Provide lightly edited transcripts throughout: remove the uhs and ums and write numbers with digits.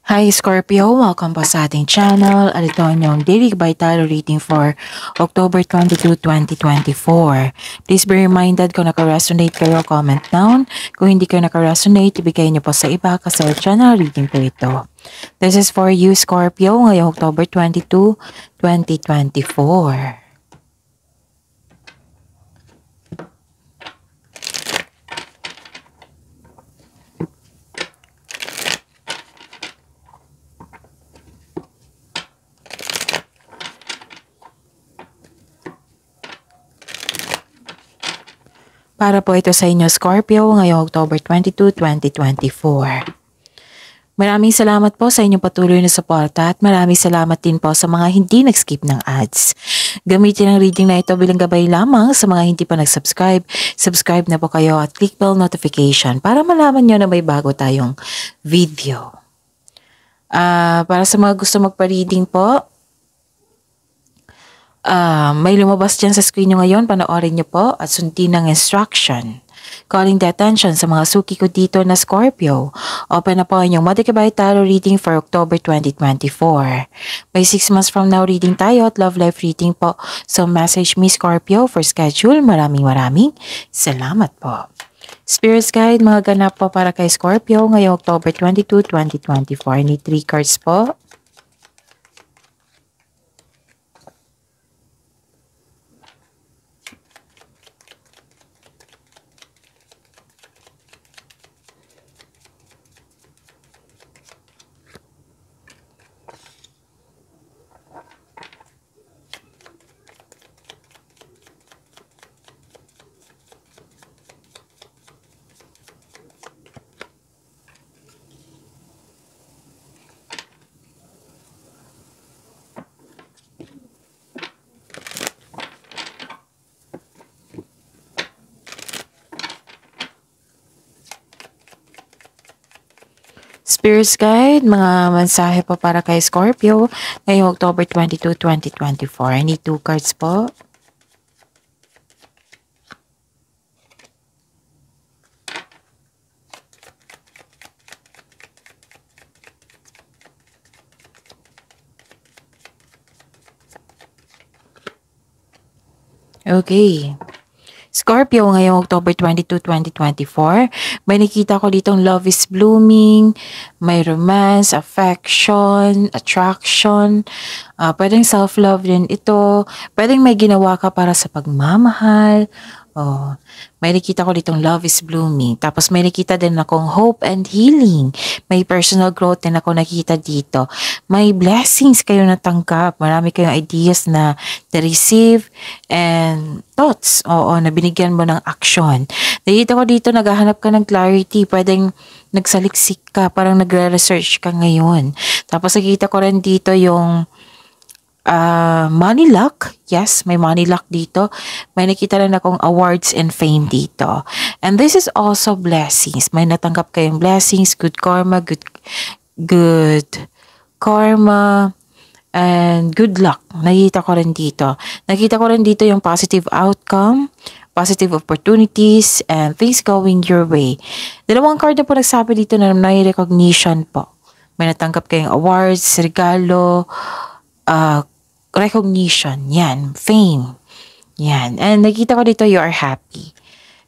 Hi Scorpio! Welcome po sa ating channel at ito ang inyong daily vital reading for October 22, 2024. Please be reminded kung naka-resonate kayo, comment down. Kung hindi kayo naka-resonate, ibigay niyo po sa iba kasi channel reading po ito. This is for you Scorpio ngayong October 22, 2024. Para po ito sa inyo Scorpio ngayong October 22, 2024. Maraming salamat po sa inyong patuloy na suporta at maraming salamat din po sa mga hindi nag-skip ng ads. Gamitin ang reading na ito bilang gabay lamang sa mga hindi pa nag-subscribe. Subscribe na po kayo at click bell notification para malaman nyo na may bago tayong video. Para sa mga gusto magpa-reading po, may lumabas dyan sa screen nyo ngayon, panoorin nyo po at sundin ng instruction. Calling the attention sa mga suki ko dito na Scorpio. Open na po ang inyong Madikabay Tarot reading for October 2024. May 6 months from now reading tayo at love life reading po. So message me Scorpio for schedule. Maraming salamat po. Spirits Guide, mga ganap po para kay Scorpio ngayong October 22, 2024. Need 3 cards po. Spirits Guide, mga mensahe po para kay Scorpio ngayong October 22, 2024. I need 2 cards po. Okay. Scorpio ngayong October 22, 2024. May nakita ko ditong love is blooming, may romance, affection, attraction, pwedeng self-love din ito, pwedeng may ginawa ka para sa pagmamahal. Oh, may nakita ko ditong love is blooming. Tapos may nakita din akong hope and healing. May personal growth din ako nakita dito. May blessings kayo natanggap. Marami kayong ideas na na-receive and thoughts. Oo, na binigyan mo ng action. Nakita ko dito naghahanap ka ng clarity. Pwedeng nagsaliksik ka, parang nagre-research ka ngayon. Tapos nakita ko rin dito yung money luck. Yes, may money luck dito. May nakita rin akong awards and fame dito. And this is also blessings. May natanggap kayong blessings, good karma, good karma, and good luck. Nakita ko rin dito. Nakita ko rin dito yung positive outcome, positive opportunities, and things going your way. Dalawang card na po nagsabi dito na may recognition po. May natanggap kayong awards, regalo, recognition, yan, fame, yan. And nakita ko dito, you are happy.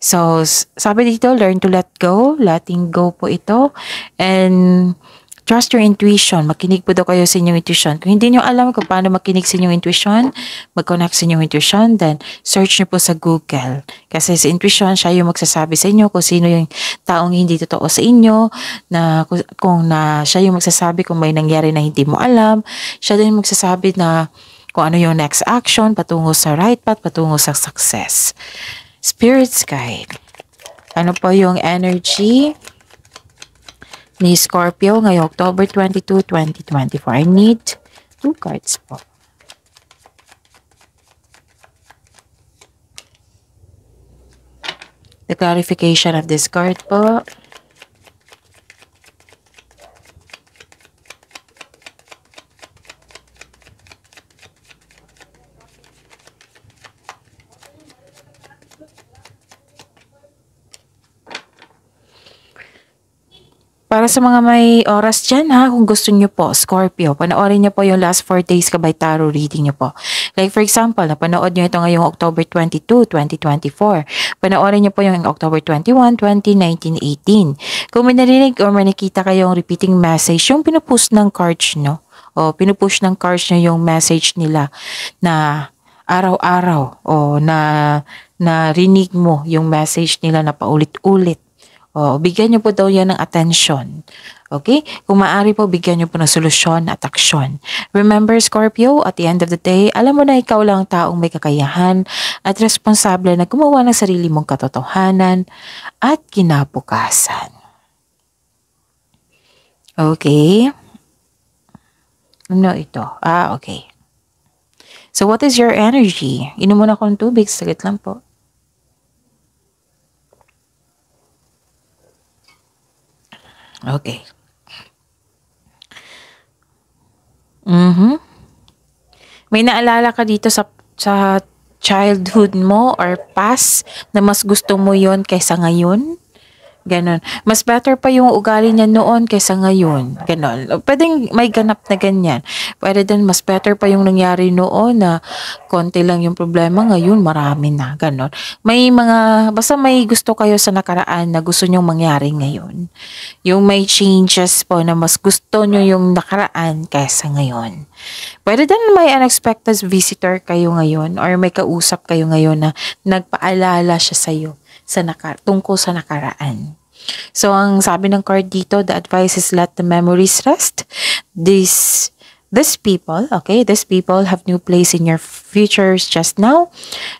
So, sabi dito, learn to let go, letting go po ito, and trust your intuition. Makinig po daw kayo sa inyong intuition. Kung hindi nyo alam kung paano makinig sa inyong intuition, mag-connect sa inyong intuition, then search nyo po sa Google. Kasi sa intuition, siya yung magsasabi sa inyo kung sino yung taong hindi totoo sa inyo, na kung siya yung magsasabi kung may nangyari na hindi mo alam, siya din yung magsasabi na kung ano yung next action, patungo sa right path, patungo sa success. Spirits Guide. Ano po yung energy ni Scorpio ngayong October 22, 2024? I need 2 cards po. The clarification of this card po. Para sa mga may oras dyan ha, kung gusto nyo po, Scorpio, panoorin nyo po yung last 4 days kabay tarot reading nyo po. Like for example, napanood nyo ito ngayong October 22, 2024. Panoorin nyo po yung October 21, 20, 19, 18. Kung may narinig or may nakita kayong repeating message, yung pinupush ng cards nyo, o pinupush ng cards nyo yung message nila na araw-araw o na rinig mo yung message nila na paulit-ulit. O, bigyan niyo po daw yan ng atensyon. Okay? Kung maaari po, bigyan niyo po ng solusyon at aksyon. Remember, Scorpio, at the end of the day, alam mo na ikaw lang ang taong may kakayahan at responsable na gumawa ng sarili mong katotohanan at kinabukasan. Okay? Ano ito? Okay. So, what is your energy? Inom muna akong tubig. Saglit lang po. Okay. May naalala ka dito sa childhood mo or past na mas gusto mo yon kaysa ngayon? Ganon. Mas better pa yung ugali niya noon kaysa ngayon. Ganon. Pwedeng may ganap na ganyan. Pwede din mas better pa yung nangyari noon na konti lang yung problema. Ngayon marami na. Ganon. Basta may gusto kayo sa nakaraan na gusto nyong mangyari ngayon. Yung may changes po na mas gusto nyo yung nakaraan kaysa ngayon. Pwede din may unexpected visitor kayo ngayon or may kausap kayo ngayon na nagpaalala siya sa'yo tungkol sa nakaraan. So, ang sabi ng card dito, the advice is let the memories rest. These people have new place in your futures just now.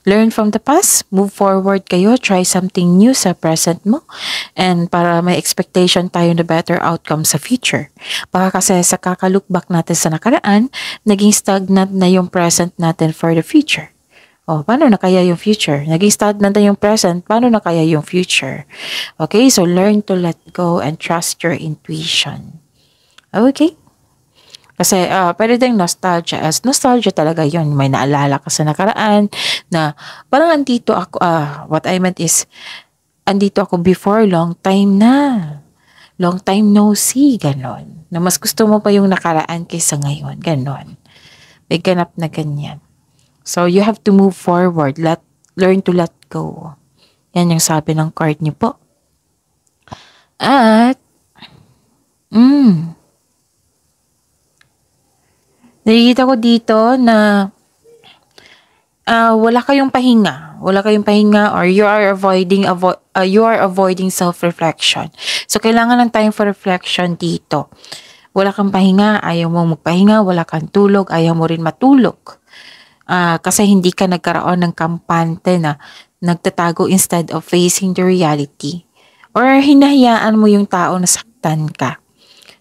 Learn from the past, move forward kayo, try something new sa present mo, and para may expectation tayo na better outcome sa future. Baka kasi sa kakalook back natin sa nakaraan, naging stagnant na yung present natin for the future. Paano na kaya yung future? Naging stagnant na yung present, paano na kaya yung future? Okay, so learn to let go and trust your intuition. Okay? Kasi pwede din nostalgia. As nostalgia talaga yon. May naalala ka sa nakaraan na parang andito ako, what I meant is, andito ako before, long time na. Long time no see, ganon. Na mas gusto mo pa yung nakaraan kaysa ngayon, ganon. May ganap na ganyan. So, you have to move forward. Learn to let go. Yan yung sabi ng card niyo po. At, nakikita ko dito na wala kayong pahinga. Wala kayong pahinga or you are avoiding self-reflection. So, kailangan ng time for reflection dito. Wala kang pahinga, ayaw mo magpahinga, wala kang tulog, ayaw mo rin matulog. Kasi hindi ka nagkaroon ng kampante na nagtatago instead of facing the reality. Or hinahayaan mo yung tao na saktan ka.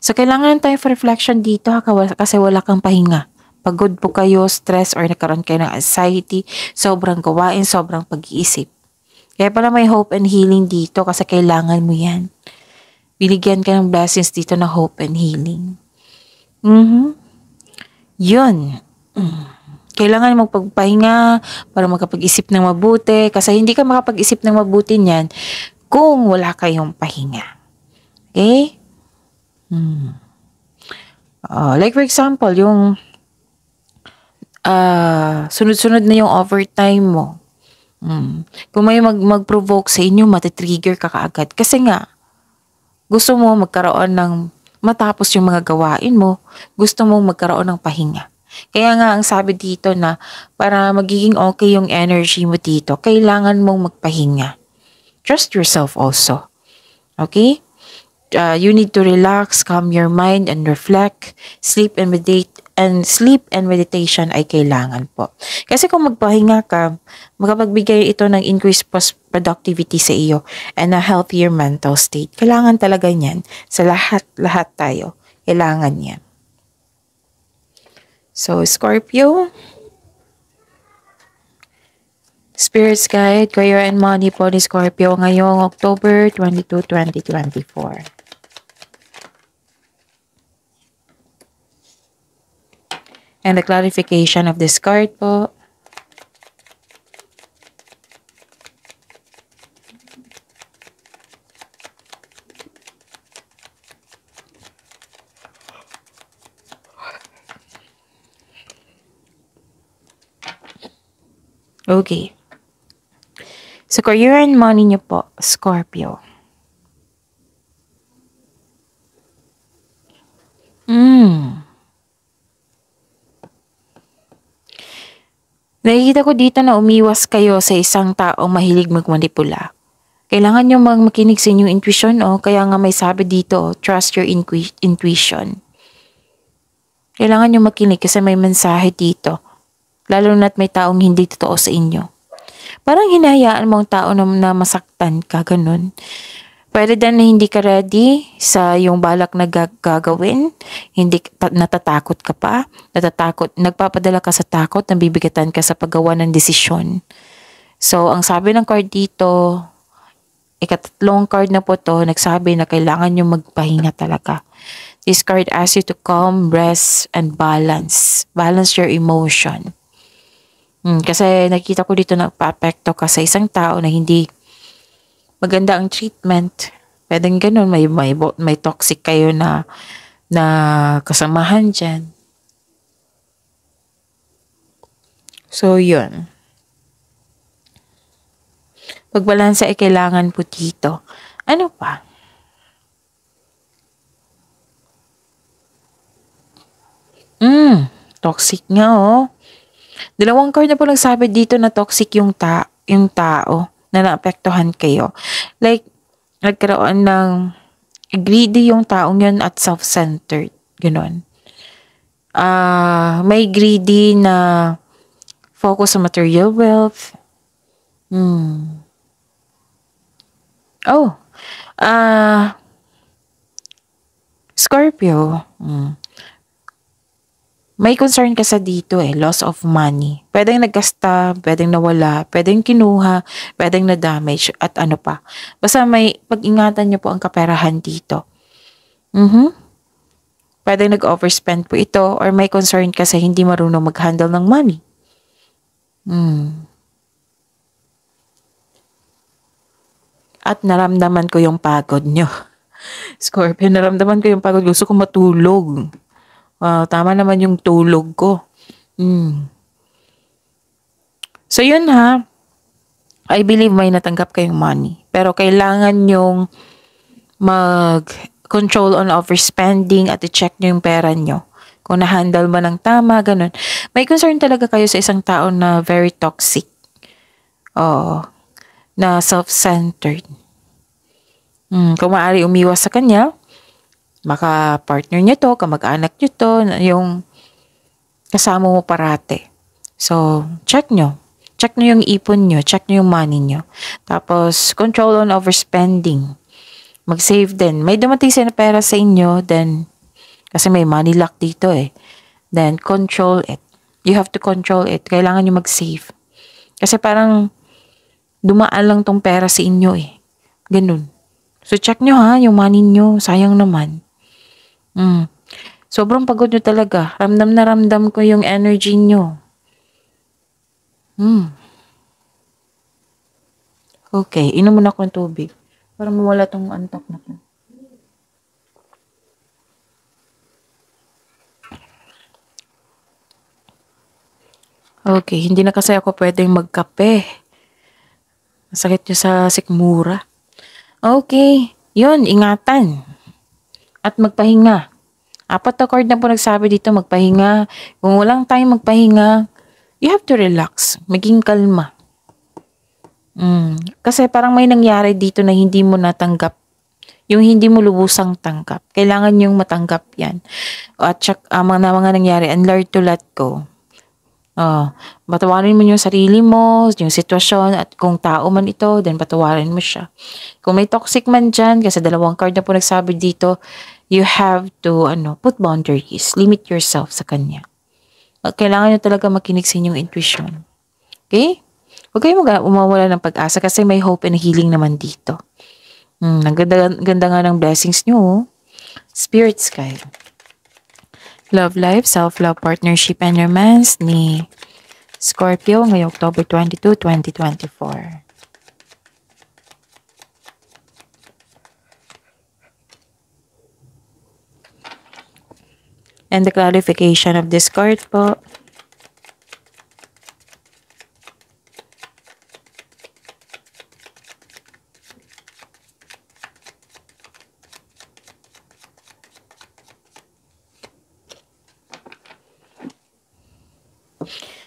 So, kailangan tayo for reflection dito kasi wala kang pahinga. Pagod po kayo, stress, or nagkaroon kayo ng anxiety, sobrang gawain, sobrang pag-iisip. Kaya pala may hope and healing dito kasi kailangan mo yan. Binigyan ka ng blessings dito na hope and healing. Yun. Kailangan magpagpahinga para makapag-isip ng mabuti kasi hindi ka makapag-isip ng mabuti niyan kung wala kayong pahinga. Okay? Like for example, yung sunod-sunod na yung overtime mo. Kung may mag-provoke sa inyo, matitrigger ka kaagad. Kasi nga, gusto mo magkaroon ng matapos yung mga gawain mo, gusto mo magkaroon ng pahinga. Kaya nga ang sabi dito na para magiging okay yung energy mo dito, kailangan mong magpahinga. Trust yourself also. Okay? You need to relax, calm your mind and reflect, sleep and meditation ay kailangan po. Kasi kung magpahinga ka, makapagbigay ito ng increased productivity sa iyo and a healthier mental state. Kailangan talaga niyan sa lahat tayo. Kailangan yan. So, Scorpio, Spirit's Guide, Career and Money po ni Scorpio ngayong October 22, 2024. And the clarification of this card po. Okay. Sa career and money niyo po, Scorpio. Nakikita ko dito na umiwas kayo sa isang taong mahilig magmanipula. Kailangan nyo makinig sa inyong intuition, kaya nga may sabi dito, trust your intuition. Kailangan nyo makinig kasi may mensahe dito. Lalo na't may taong hindi totoo sa inyo. Parang hinahayaan mo ang tao na masaktan ka, ganun. Pwede din na hindi ka ready sa yung balak na gagawin. Hindi natatakot ka pa. Nagpapadala ka sa takot, nabibigatan ka sa paggawa ng desisyon. So, ang sabi ng card dito, ikatatlong card na po to, nagsabi na kailangan nyo magpahinga talaga. This card asks you to calm, rest, and balance. Balance your emotion. Kasi nakita ko dito nagpa-apekto ka sa isang tao na hindi maganda ang treatment. Pwedeng ganun, may toxic kayo na kasamahan dyan. So, yun. Pagbalansa ay kailangan po dito. Ano pa? Toxic nga Dalawang card na po nagsabi dito na toxic yung tao na naapektuhan kayo. Like, nagkaroon ng greedy yung taong yun at self-centered. Ganon. May greedy na focus sa material wealth. Scorpio. May concern ka sa dito loss of money. Pwedeng nagkasta, pwedeng nawala, pwedeng kinuha, pwedeng na-damage, at ano pa. Basta may pag-ingatan nyo po ang kaperahan dito. Pwedeng nag-overspend po ito or may concern ka sa hindi marunong mag-handle ng money. At naramdaman ko yung pagod nyo. Scorpio, naramdaman ko yung pagod. Gusto ko matulog. Tama naman yung tulog ko. So yun I believe may natanggap kayong money. Pero kailangan yung mag-control on overspending at i-check nyo yung pera nyo. Kung na-handle ba ng tama, ganun. May concern talaga kayo sa isang tao na very toxic. Na self-centered. Kung maaari umiwas sa kanya, baka partner niyo to, kamag-anak niyo to, yung kasama mo parate. So, check nyo. Check nyo yung ipon nyo. Check nyo yung money nyo. Tapos, control on overspending. Mag-save din. May dumating sa pera sa inyo, then, kasi may money lock dito Then, control it. You have to control it. Kailangan nyo mag-save. Kasi parang, dumaan lang tong pera sa inyo Ganun. So, check nyo yung money nyo. Sayang naman. Sobrang pagod nyo talaga. Ramdam na ramdam ko yung energy nyo. Okay, inom muna ko ng tubig. Para mawala tong antok na ko. Okay, hindi na kasi ako pwedeng magkape. Masakit nyo sa sikmura. Okay, yun, ingatan. At magpahinga. 4 na card na po nagsabi dito, magpahinga. Kung walang time magpahinga, you have to relax. Maging kalma. Kasi parang may nangyari dito na hindi mo natanggap. Yung hindi mo lubusang tanggap. Kailangan yung matanggap yan. At mga nangyari, and learn to let go. Patawarin mo yung sarili mo, yung sitwasyon, at kung tao man ito, then patawarin mo siya. Kung may toxic man dyan, kasi 2 card na po nagsabi dito, you have to put boundaries. Limit yourself sa kanya. Kailangan nyo talaga makinig sa inyong intuition. Okay? Huwag kayong umawala ng pag-asa kasi may hope and healing naman dito. Ang ganda nga ng blessings nyo. Spirit Sky. Love life, self-love, partnership, and romance ni Scorpio ngayong October 22, 2024. And the clarification of this card po.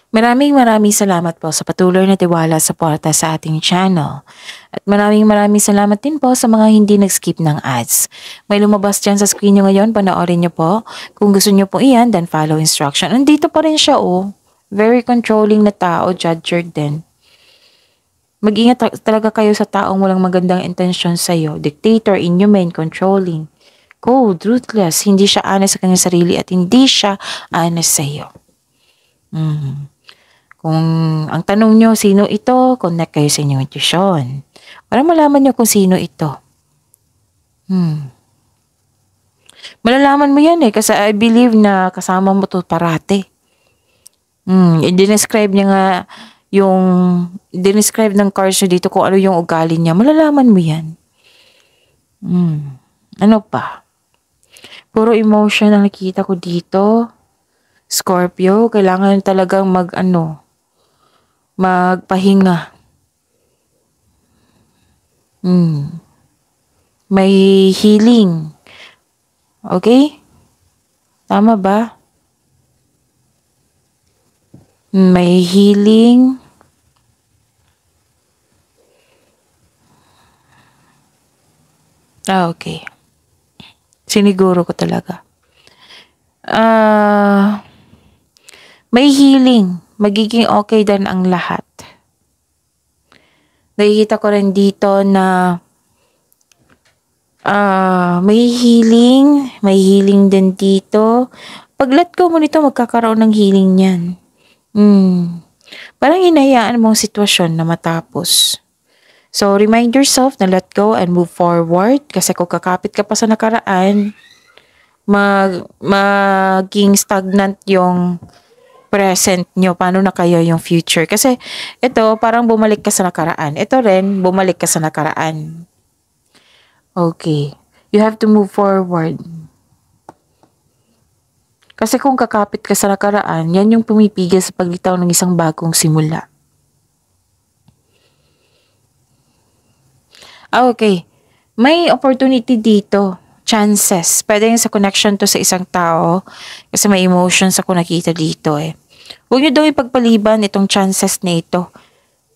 Maraming salamat po sa patuloy na tiwala sa suporta sa ating channel. At maraming salamat din po sa mga hindi nag-skip ng ads. May lumabas dyan sa screen nyo ngayon, panoorin nyo po. Kung gusto nyo po iyan, then follow instruction. Andito pa rin siya oh. Very controlling na tao, judger din. Mag-ingat talaga kayo sa taong walang magandang intensyon sa'yo. Dictator, inhumane, controlling. Cold, ruthless, hindi siya honest sa kanyang sarili at hindi siya honest sa'yo. Kung ang tanong nyo, sino ito? Connect kayo sa inyong intuition. Para malaman nyo kung sino ito. Malalaman mo yan kasi I believe na kasama mo to parate. I-describe niya nga describe ng cards nyo dito kung ano yung ugali niya. Malalaman mo yan. Ano pa? Puro emotion ang nakikita ko dito. Scorpio, kailangan talagang magpahinga. May healing. Okay? Tama ba? May healing. Okay. Siniguro ko talaga. May healing. Magiging okay din ang lahat. Nakikita ko rin dito na may healing. May healing din dito. Pag let go mo nito, magkakaroon ng healing yan. Parang hinahayaan mo ang sitwasyon na matapos. So, remind yourself na let go and move forward. Kasi kung kakapit ka pa sa nakaraan, maging stagnant yung present nyo. Paano na kayo yung future? Kasi ito, parang bumalik ka sa nakaraan. Ito rin, bumalik ka sa nakaraan. Okay. You have to move forward. Kasi kung kakapit ka sa nakaraan, yan yung pumipigil sa paglitaw ng isang bagong simula. Okay. May opportunity dito. Chances. Pwede yung sa connection to sa isang tao. Kasi may emotions ako nakita dito eh. Huwag nyo daw ipagpaliban itong chances na ito.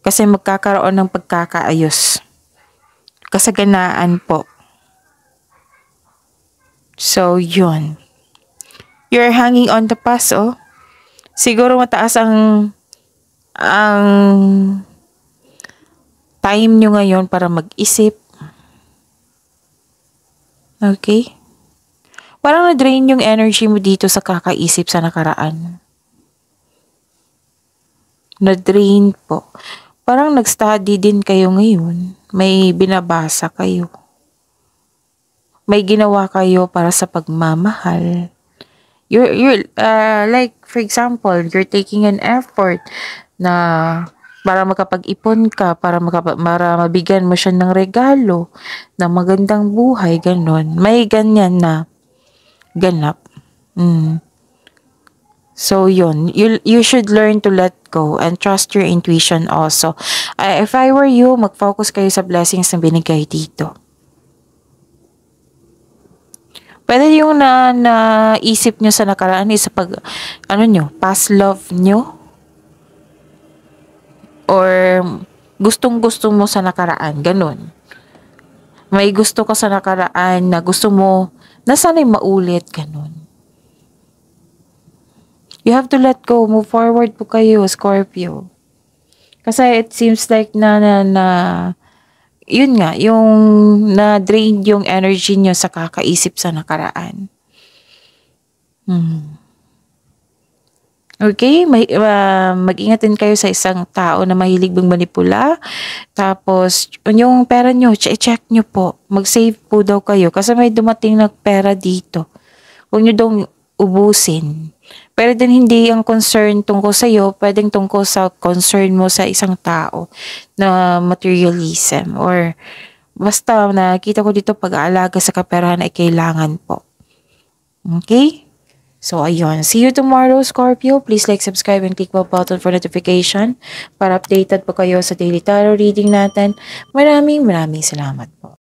Kasi magkakaroon ng pagkakaayos. Kasaganaan po. So, yun. You're hanging on the past, oh. Siguro mataas ang time nyo ngayon para mag-isip. Okay? Parang na-drain yung energy mo dito sa kakaisip sa nakaraan. Na-drain po. Parang nag-study din kayo ngayon. May binabasa kayo. May ginawa kayo para sa pagmamahal. You're like for example, you're taking an effort na para makapag-ipon ka, para mabigyan mo siya ng regalo, ng magandang buhay, ganun. May ganyan na ganap. So yun, you should learn to let go and trust your intuition also. If I were you, mag-focus kayo sa blessings na binigay dito. Pwede yung naisip nyo sa nakaraan is past love nyo. Or gustong-gusto mo sa nakaraan. Ganun. May gusto ka sa nakaraan na gusto mo na sana'y maulit. Ganun. You have to let go. Move forward po kayo, Scorpio. Kasi it seems like yun nga, yung na-drain yung energy nyo sa kakaisip sa nakaraan. Okay? Mag-ingat din kayo sa isang tao na mahilig manipula. Tapos, yung pera nyo, check nyo po. Mag-save po daw kayo kasi may dumating na pera dito. Huwag nyo daw ubusin. Pero din hindi ang concern tungkol sa iyo, pwedeng tungkol sa concern mo sa isang tao na materialism or basta nakita ko dito pag-aalaga sa kaperahan ay kailangan po. Okay? So, ayun. See you tomorrow, Scorpio. Please like, subscribe, and click the button for notification para updated po kayo sa daily tarot reading natin. Maraming salamat po.